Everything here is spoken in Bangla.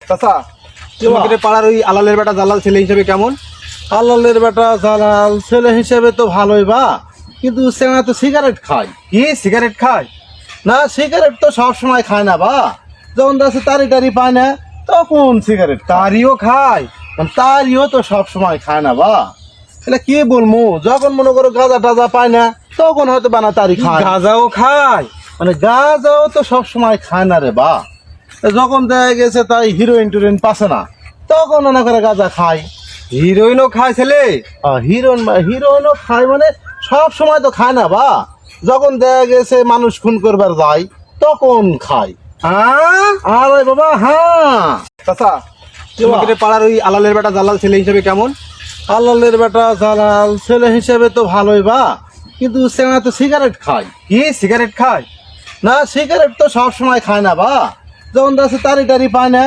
চাচা তোমাদের পাড়ার ওই আলালের বেটা জালাল ছেলে হিসেবে কেমন? আল্লালের বেটা জালাল ছেলে হিসেবে তো ভালোই বা, কিন্তু সেনা তো সিগারেট খায়। কি সিগারেট খায়? না, সিগারেট তো সব সময় খায় না বা, যখন দাসে তারি টারি পায় না তখন সিগারেট খায়। তারিও খায়? তারিও তো সব সময় খায় না বা, এটা কি বলবো, যখন মনে করো গাঁজা টাজা পায় না তখন হয়তো বানা তারি খায়। গাঁজাও খায়? মানে গাঁজাও তো সব সময় খায় না রে বা, যখন দেখা গেছে তাই হিরোইন টিরোইন পাচ্ছে না তখন মনে করে গাঁজা খায়। হিরোইনও খায় ছেলে? হিরোইনও খায়, মানে সব সময় তো খায় না বা, যখন দেখা গেছে মানুষ খুন করবার যায় তখন খায়। হ্যাঁ আরে বাবা, হ্যাঁ। চাচা তোমাদের পাড়ার ওই আলালের বেটা জালাল ছেলে হিসেবে কেমন? আল্লালের বেটা জালাল ছেলে হিসেবে তো ভালোই বা, কিন্তু সেনা তো সিগারেট খায়। কি সিগারেট খায়? না, সিগারেট তো সব সময় খায় না বা, যখন দাসে তারি টারি পায় না